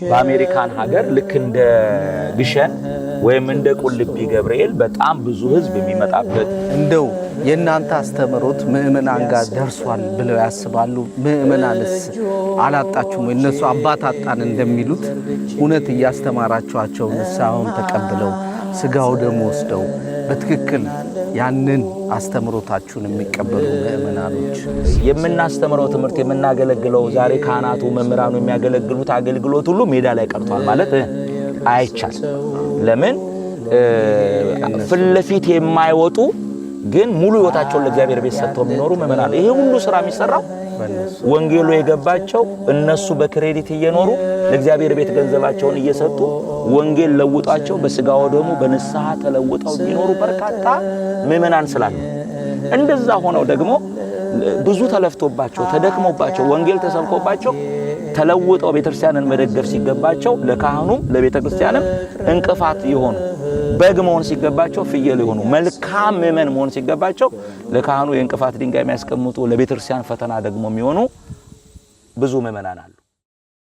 በአሜሪካን ሀገር ልክ እንደ ግሸን ወይም እንደ ቁልቢ ገብርኤል በጣም ብዙ ህዝብ የሚመጣበት እንደው የእናንተ አስተምሮት ምእመናን ጋር ደርሷል ብለው ያስባሉ? ምእመናንስ አላጣችሁም ወይ? እነሱ አባት አጣን እንደሚሉት እውነት እያስተማራችኋቸው ንስሐውን ተቀብለው ስጋው ደሙ ወስደው በትክክል ያንን አስተምሮታችሁን የሚቀበሉ ምእመናኖች? የምናስተምረው ትምህርት የምናገለግለው ዛሬ ካህናቱ መምህራኑ የሚያገለግሉት አገልግሎት ሁሉ ሜዳ ላይ ቀርቷል ማለት አይቻልም። ለምን ፍለፊት የማይወጡ ግን ሙሉ ህይወታቸውን ለእግዚአብሔር ቤት ሰጥተው የሚኖሩ ምእመናን ይሄ ሁሉ ስራ የሚሰራው ወንጌሉ የገባቸው እነሱ በክሬዲት እየኖሩ ለእግዚአብሔር ቤት ገንዘባቸውን እየሰጡ ወንጌል ለውጣቸው በስጋው ደሙ በንስሐ ተለውጠው የሚኖሩ በርካታ ምእመናን ስላሉ እንደዛ ሆነው ደግሞ ብዙ ተለፍቶባቸው ተደክሞባቸው ወንጌል ተሰብኮባቸው ተለውጠው ቤተክርስቲያንን መደገፍ ሲገባቸው ለካህኑም ለቤተክርስቲያንም እንቅፋት ይሆኑ በግ መሆን ሲገባቸው ፍየል ይሆኑ መልካም ምእመን መሆን ሲገባቸው ለካህኑ የእንቅፋት ድንጋይ የሚያስቀምጡ ለቤተክርስቲያን ፈተና ደግሞ የሚሆኑ ብዙ ምእመናን አሉ።